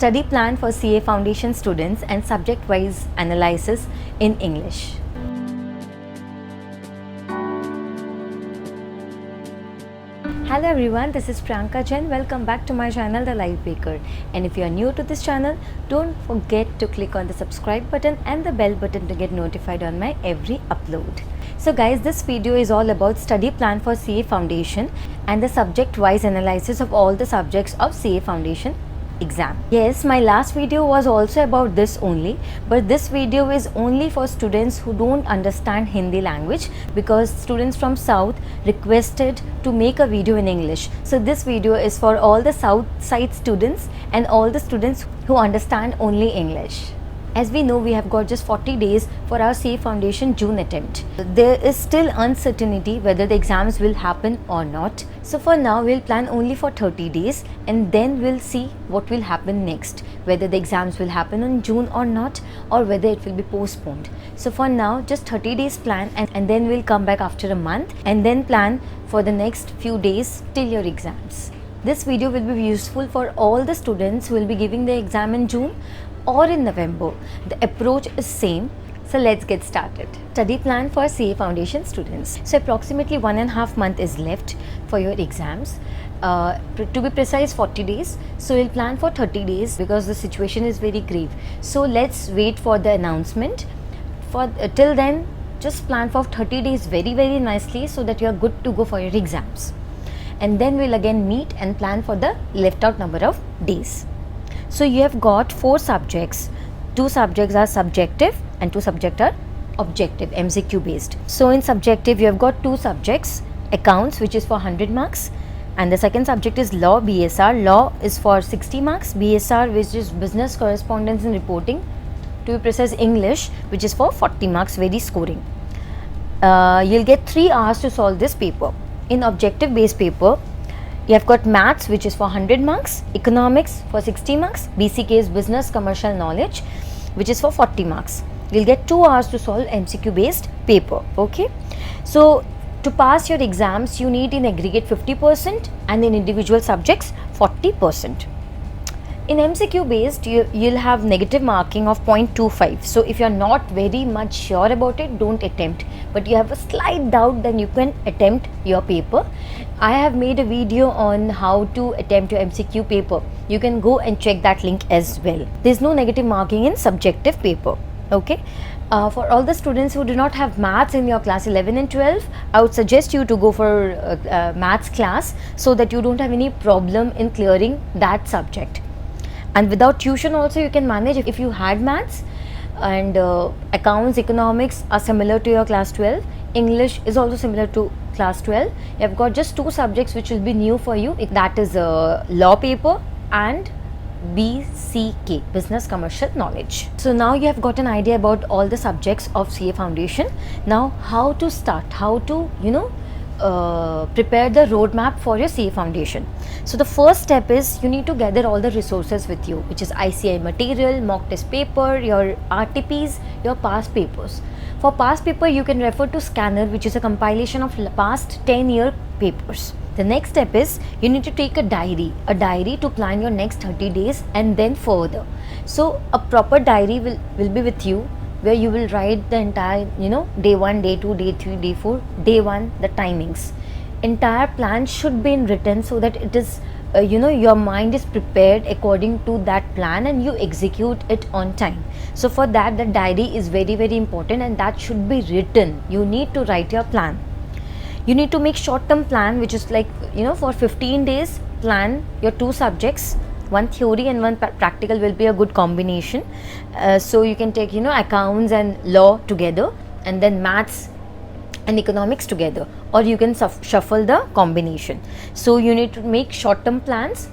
study plan for CA Foundation students and subject-wise analysis in English. Hello everyone, this is Priyanka Jain. Welcome back to my channel The Live Baker. And if you are new to this channel, don't forget to click on the subscribe button and the bell button to get notified on my every upload. So guys, this video is all about study plan for CA Foundation and the subject-wise analysis of all the subjects of CA Foundation exam. Yes, my last video was also about this only, but this video is only for students who don't understand Hindi language because students from South requested to make a video in English. So this video is for all the South side students and all the students who understand only English. As we know, we have got just 40 days for our CA Foundation June attempt. There is still uncertainty whether the exams will happen or not. So for now, we'll plan only for 30 days and then we'll see what will happen next. Whether the exams will happen in June or not, or whether it will be postponed. So for now, just 30 days plan and then we'll come back after a month and then plan for the next few days till your exams. This video will be useful for all the students who will be giving the exam in June or in November. The approach is same. So let's get started. Study plan for CA Foundation students. So approximately 1.5 months is left for your exams. To be precise, 40 days. So we'll plan for 30 days because the situation is very grave. So let's wait for the announcement. Till then, just plan for 30 days very nicely so that you are good to go for your exams. And then we'll again meet and plan for the left out number of days. So you have got 4 subjects. 2 subjects are subjective and 2 subjects are objective, MCQ based. So in subjective you have got 2 subjects, accounts which is for 100 marks and the second subject is law, BSR. Law is for 60 marks, BSR which is business correspondence and reporting, to be precise English which is for 40 marks, very scoring. You'll get 3 hours to solve this paper. In objective based paper, you have got maths which is for 100 marks, economics for 60 marks, BCK is business commercial knowledge which is for 40 marks. You'll get 2 hours to solve MCQ based paper. Okay. So to pass your exams you need in aggregate 50% and in individual subjects 40%. In MCQ based you'll have negative marking of 0.25. So if you're not very much sure about it, don't attempt. But you have a slight doubt, then you can attempt your paper. I have made a video on how to attempt your MCQ paper. You can go and check that link as well. There's no negative marking in subjective paper. Okay. For all the students who do not have maths in your class 11 and 12, I would suggest you to go for maths class so that you don't have any problem in clearing that subject. And without tuition also you can manage if you had maths, and accounts, economics are similar to your class 12. English is also similar to class 12. You have got just 2 subjects which will be new for you. That is law paper and BCK, business commercial knowledge. So now you have got an idea about all the subjects of CA Foundation. Now how to start, how to prepare the roadmap for your CA Foundation. So the first step is you need to gather all the resources with you, which is ICI material, mock test paper, your RTPs, your past papers. For past paper you can refer to Scanner, which is a compilation of past 10-year papers. The next step is you need to take a diary to plan your next 30 days and then further. So a proper diary will be with you, where you will write the entire, day 1, day 2, day 3, day 4, day 1, the timings. Entire plan should be in written so that it is, your mind is prepared according to that plan and you execute it on time. So for that, the diary is very important and that should be written. You need to write your plan. You need to make short-term plan, which is like, for 15 days, plan your 2 subjects. One theory and one practical will be a good combination. So you can take accounts and law together and then maths and economics together, or you can shuffle the combination. So you need to make short term plans,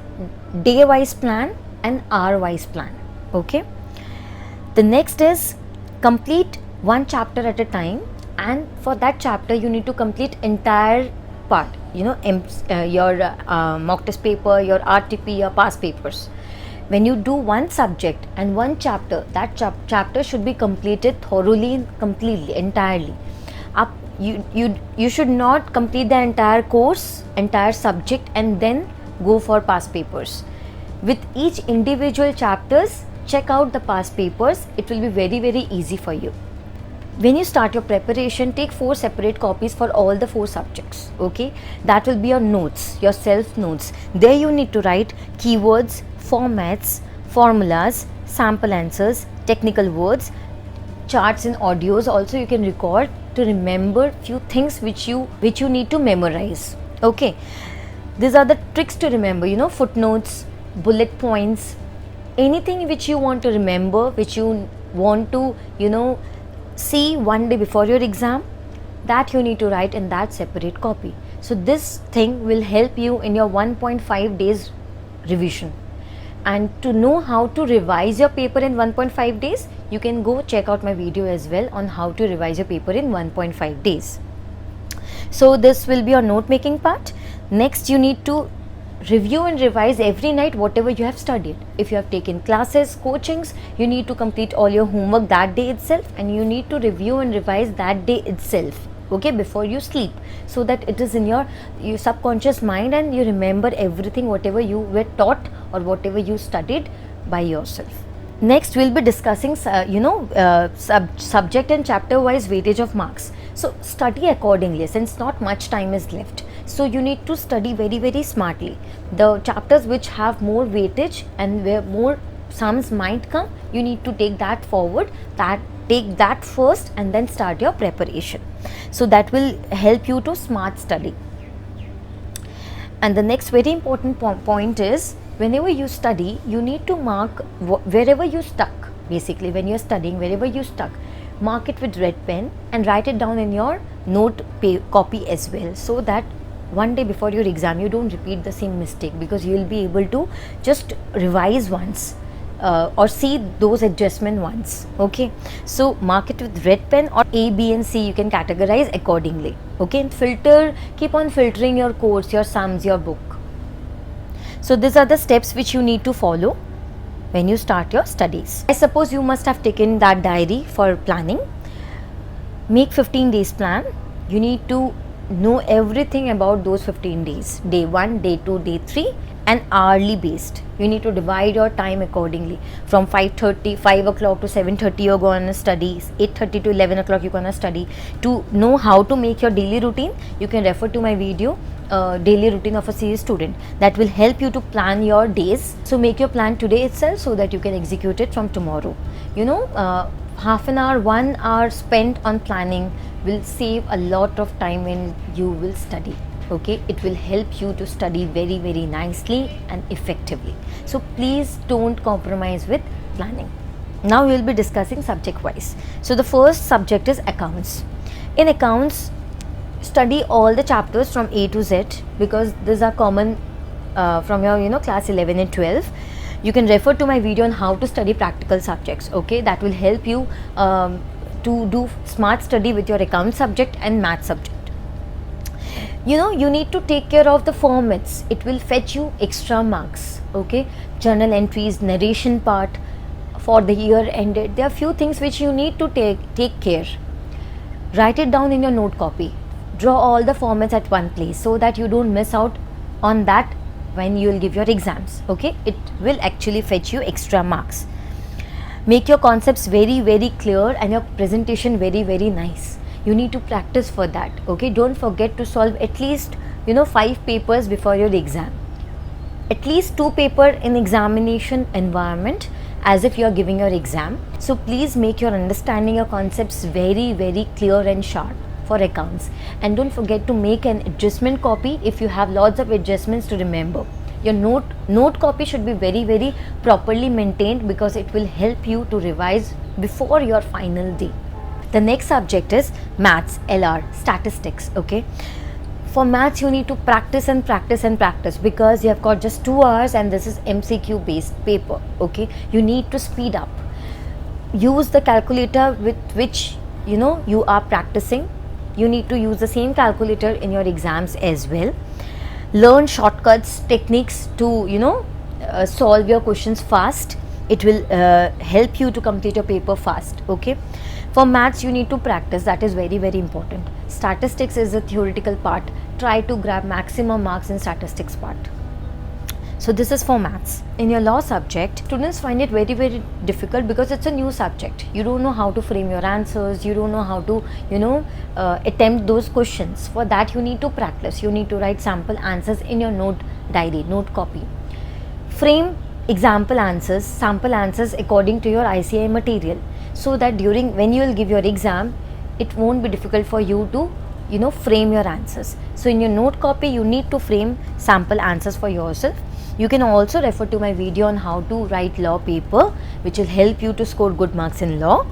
day wise plan and hour wise plan. Okay. The next is complete 1 chapter at a time, and for that chapter you need to complete entire part, your mock test paper, your RTP, your past papers. When you do 1 subject and 1 chapter, that chapter should be completed thoroughly, completely, entirely. You should not complete the entire course, entire subject and then go for past papers. with each individual chapters, check out the past papers. It will be very easy for you. When you start your preparation, take 4 separate copies for all the 4 subjects. Okay, that will be your notes, your self notes. There you need to write keywords, formats, formulas, sample answers, technical words, charts and audios. Also you can record to remember few things which you need to memorize. Okay, these are the tricks to remember, you know, footnotes, bullet points, anything which you want to remember, which you want to, you know, see one day before your exam, that you need to write in that separate copy. So this thing will help you in your 1.5 days revision. And to know how to revise your paper in 1.5 days, you can go check out my video as well on how to revise your paper in 1.5 days. So this will be your note making part. Next, you need to review and revise every night whatever you have studied. If you have taken classes, coachings, you need to complete all your homework that day itself, and you need to review and revise that day itself, okay, before you sleep, so that it is in your subconscious mind and you remember everything whatever you were taught or whatever you studied by yourself. Next, we'll be discussing subject and chapter wise weightage of marks. So study accordingly, since not much time is left. So you need to study very smartly. The chapters which have more weightage and where more sums might come, you need to take that forward, take that first and then start your preparation. So that will help you to smart study. And the next very important point is, whenever you study, you need to mark wherever you stuck. Basically, when you are studying, wherever you stuck, mark it with red pen and write it down in your note copy as well, so that one day before your exam you don't repeat the same mistake, because you will be able to just revise once or see those adjustment once. Okay, so mark it with red pen, or A, B and C you can categorize accordingly. Okay, and keep on filtering your course, your sums, your book. So these are the steps which you need to follow when you start your studies. I suppose you must have taken that diary for planning. Make 15 days plan. You need to know everything about those 15 days, day 1, day 2, day 3, and hourly based. You need to divide your time accordingly. From 5 o'clock to 7:30 you're going to study, 8:30 to 11 o'clock you're going to study. To know how to make your daily routine, you can refer to my video, daily routine of a CS student. That will help you to plan your days. So make your plan today itself so that you can execute it from tomorrow. You know, half an hour, 1 hour spent on planning will save a lot of time when you will study. Okay, it will help you to study very nicely and effectively. So please don't compromise with planning. Now we will be discussing subject wise. So the first subject is accounts. In accounts, study all the chapters from A to Z, because these are common from your class 11 and 12. You can refer to my video on how to study practical subjects. Okay, that will help you to do smart study with your account subject and math subject. You know, you need to take care of the formats. It will fetch you extra marks. Okay, journal entries, narration part for the year ended. There are few things which you need to take care. Write it down in your note copy. Draw all the formats at one place so that you don't miss out on that when you will give your exams. Okay, it will actually fetch you extra marks. Make your concepts very clear and your presentation very nice. You need to practice for that. Okay, don't forget to solve at least 5 papers before your exam. At least 2 papers in examination environment, as if you are giving your exam. So please make your understanding your concepts very clear and sharp for accounts. And don't forget to make an adjustment copy if you have lots of adjustments to remember. Your note copy should be very properly maintained, because it will help you to revise before your final day. The next subject is maths, LR, statistics. Okay, for maths you need to practice and practice, because you have got just 2 hours and this is MCQ based paper. Okay, you need to speed up. Use the calculator with which you are practicing. You need to use the same calculator in your exams as well. Learn shortcuts, techniques to solve your questions fast. It will help you to complete your paper fast. Okay, for maths you need to practice. That is very important. Statistics is a theoretical part. Try to grab maximum marks in statistics part. So this is for maths. In your law subject, students find it very difficult because it's a new subject. You don't know how to frame your answers, you don't know how to attempt those questions. For that you need to practice, you need to write sample answers in your note diary, note copy. Frame example answers, sample answers according to your ICI material, so that when you will give your exam, it won't be difficult for you to frame your answers. So in your note copy you need to frame sample answers for yourself. You can also refer to my video on how to write law paper, which will help you to score good marks in law.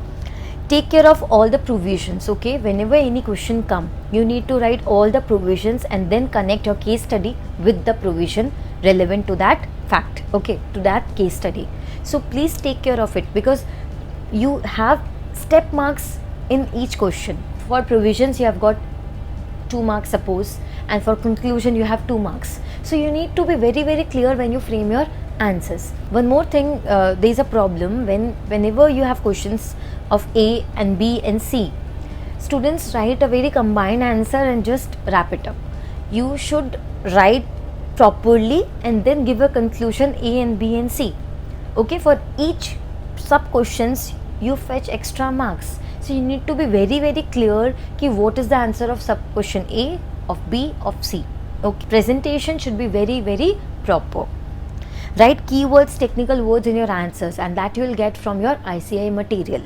Take care of all the provisions, okay? Whenever any question come, you need to write all the provisions and then connect your case study with the provision relevant to that fact, okay, to that case study. So please take care of it, because you have step marks in each question. For provisions you have got 2 marks suppose, and for conclusion you have 2 marks. So you need to be very clear when you frame your answers. One more thing, there is a problem whenever you have questions of A and B and C, students write a very combined answer and just wrap it up. You should write properly and then give a conclusion A and B and C, okay? For each sub questions you fetch extra marks. So you need to be very clear ki what is the answer of sub question A, of B, of C. Okay, presentation should be very proper. Write keywords, technical words in your answers, and that you will get from your ICI material.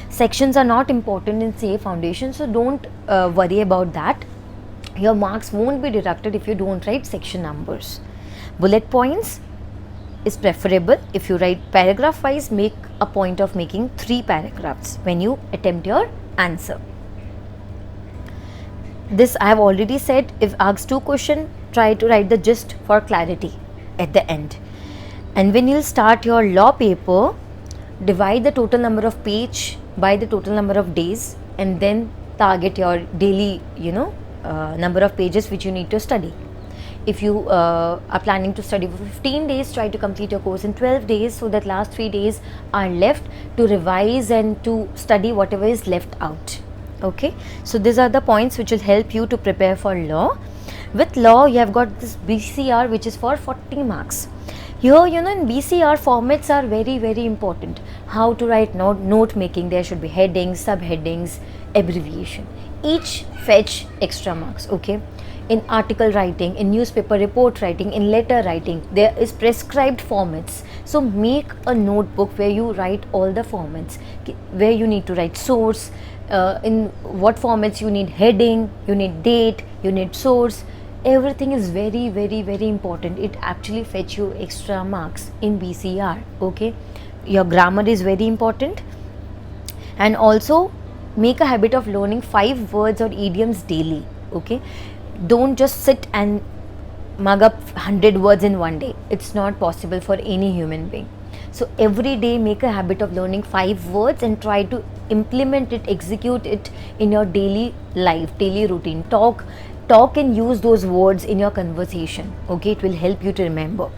Sections are not important in CA Foundation, so don't worry about that. Your marks won't be deducted if you don't write section numbers. Bullet points is preferable. If you write paragraph wise, make a point of making 3 paragraphs when you attempt your answer. This I have already said. If asked 2 questions, try to write the gist for clarity at the end. And when you start your law paper, divide the total number of page by the total number of days, and then target your daily number of pages which you need to study. If you are planning to study for 15 days, try to complete your course in 12 days, so that last 3 days are left to revise and to study whatever is left out. Okay, so these are the points which will help you to prepare for law. With law you have got this BCR, which is for 40 marks. Here in BCR formats are very important. How to write note making, there should be headings, subheadings, abbreviation. Each fetch extra marks, okay? In article writing, in newspaper report writing, in letter writing, there is prescribed formats. So make a notebook where you write all the formats, where you need to write source, in what formats you need heading, you need date, you need source. Everything is very important. It actually fetch you extra marks in BCR, okay? Your grammar is very important. And also make a habit of learning 5 words or idioms daily, okay? Don't just sit and mug up 100 words in one day. It's not possible for any human being. So every day make a habit of learning 5 words and try to implement it, execute it in your daily life, daily routine. Talk and use those words in your conversation, okay? It will help you to remember.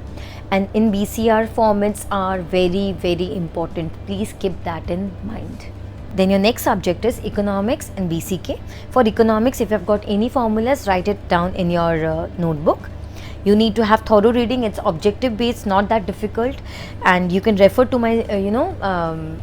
And in BCR, formats are very important. Please keep that in mind. Then your next subject is economics and BCK. For economics, if you have got any formulas, write it down in your notebook. You need to have thorough reading. It's objective based, not that difficult, and you can refer to my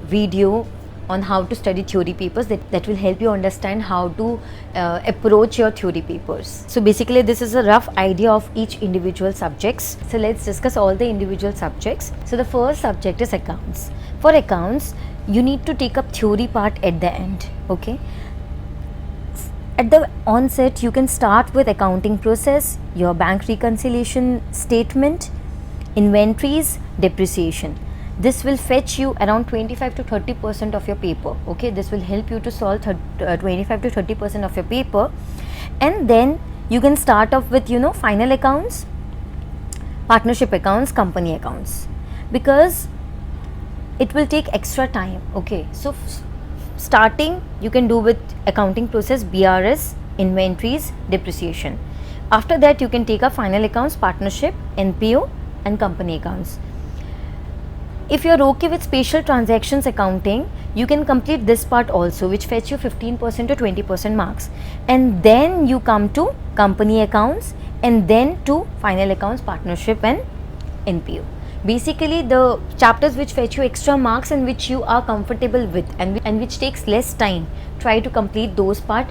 video on how to study theory papers. That will help you understand how to approach your theory papers. So basically this is a rough idea of each individual subjects. So let's discuss all the individual subjects. So the first subject is accounts. For accounts, you need to take up theory part at the end, okay? At the onset, you can start with accounting process, your bank reconciliation statement, inventories, depreciation. This will fetch you around 25 to 30% of your paper, okay? This will help you to solve 25 to 30% of your paper. And then you can start off with final accounts, partnership accounts, company accounts, because it will take extra time, okay? So starting you can do with accounting process, BRS, inventories, depreciation. After that you can take up final accounts, partnership, NPO and company accounts. If you are okay with special transactions accounting, you can complete this part also, which fetch you 15% to 20% marks. And then you come to company accounts, and then to final accounts, partnership and NPO. Basically, the chapters which fetch you extra marks and which you are comfortable with and which takes less time, try to complete those part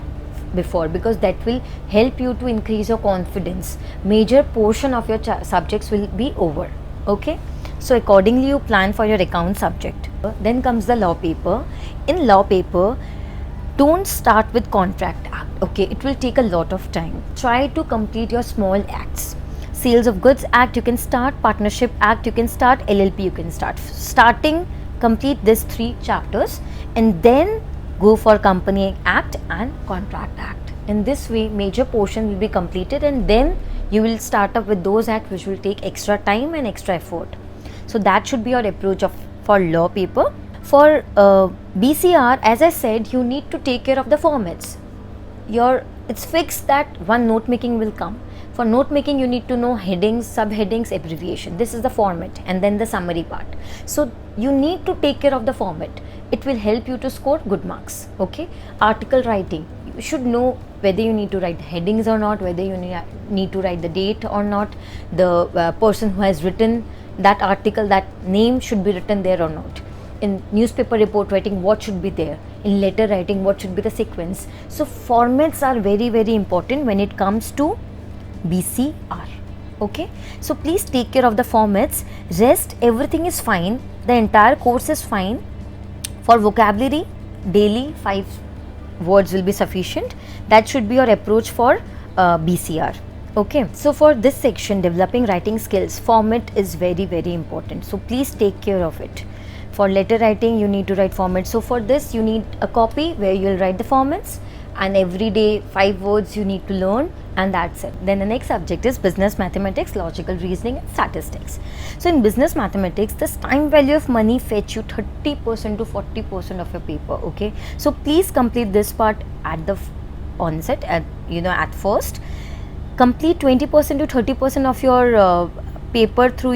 before, because that will help you to increase your confidence. Major portion of your subjects will be over. Okay, so accordingly you plan for your account subject. Then comes the law paper. In law paper, don't start with contract act. Okay, it will take a lot of time. Try to complete your small acts. Sales of goods act you can start, partnership act you can start, LLP you can start. Starting, complete these 3 chapters and then go for company act and contract act. In this way, major portion will be completed and then you will start up with those acts which will take extra time and extra effort. So that should be your approach for law paper. For BCR, as I said, you need to take care of the formats. It's fixed that one note making will come. For note making, you need to know headings, subheadings, abbreviation. This is the format and then the summary part. So you need to take care of the format. It will help you to score good marks. Okay. Article writing, you should know whether you need to write headings or not, whether you need to write the date or not, the person who has written that article, that name should be written there or not. In newspaper report writing, what should be there? In letter writing, what should be the sequence? So formats are very, very important when it comes to BCR. Okay, so please take care of the formats. Rest, everything is fine. The entire course is fine. For vocabulary, daily 5 words will be sufficient. That should be your approach for BCR. Okay, so for this section, developing writing skills, format is very, very important. So please take care of it. For letter writing, you need to write formats. So for this, you need a copy where you will write the formats, and every day 5 words you need to learn, and that's it. Then the next subject is business mathematics, logical reasoning and statistics. So in business mathematics, this time value of money fetch you 30% to 40% of your paper. Okay, so please complete this part at the onset, at first. Complete 20% to 30% of your paper through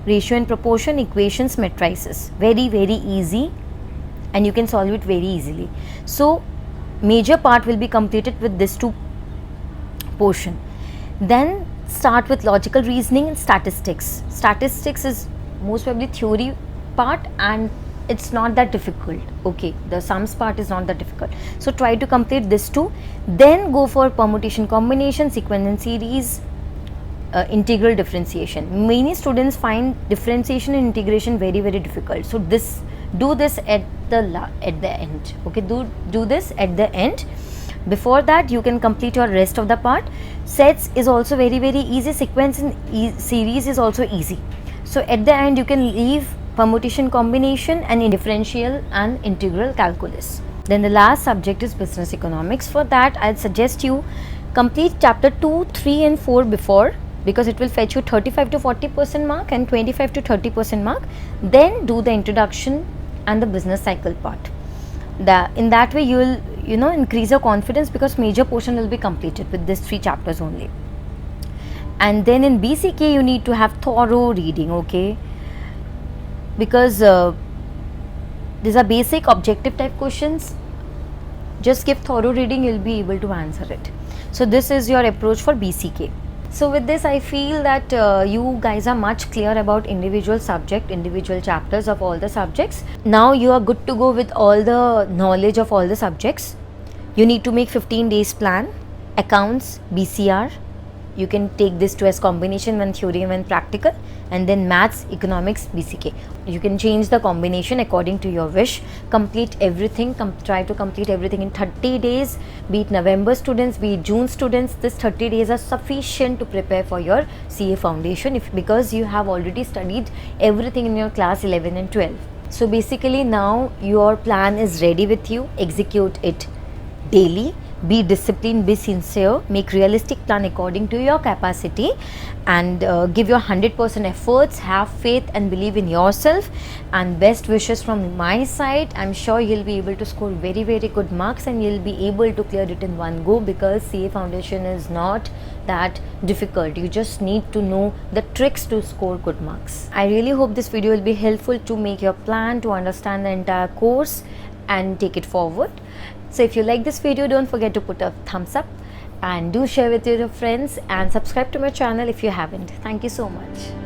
ratio and proportion, equations, matrices. Very, very easy, and you can solve it very easily. So major part will be completed with this 2 portion. Then start with logical reasoning and statistics. Statistics is most probably theory part and it's not that difficult. Okay, the sums part is not that difficult. So try to complete this 2. Then go for permutation, combination, sequence and series, integral, differentiation. Many students find differentiation and integration very, very difficult. So do this at the end. Okay, do this at the end. Before that, you can complete your rest of the part. Sets is also very, very easy. Sequence and series is also easy. So at the end, you can leave permutation, combination and differential and integral calculus. Then the last subject is business economics. For that, I'll suggest you complete chapter 2, 3 and 4 before, because it will fetch you 35 to 40% mark and 25 to 30% mark. Then do the introduction and the business cycle part. In that way, you will increase your confidence, because major portion will be completed with these 3 chapters only. And then in BCK, you need to have thorough reading. Okay, because these are basic objective type questions. Just give thorough reading, you'll be able to answer it. So this is your approach for BCK. So with this, I feel that you guys are much clear about individual subject, individual chapters of all the subjects. Now you are good to go with all the knowledge of all the subjects. You need to make 15 days plan, accounts, BCR. You can take this to as combination, one theory and one practical, and then maths, economics, BCK. You can change the combination according to your wish. Complete everything, try to complete everything in 30 days, be it November students, be it June students. This 30 days are sufficient to prepare for your CA foundation, because you have already studied everything in your class 11 and 12. So basically now your plan is ready with you. Execute it daily. Be disciplined, be sincere, make realistic plan according to your capacity, and give your 100% efforts. Have faith and believe in yourself, and best wishes from my side. I'm sure you'll be able to score very, very good marks, and you'll be able to clear it in one go, because CA foundation is not that difficult. You just need to know the tricks to score good marks. I really hope this video will be helpful to make your plan, to understand the entire course and take it forward. So if you like this video, don't forget to put a thumbs up and do share with your friends, and subscribe to my channel if you haven't. Thank you so much.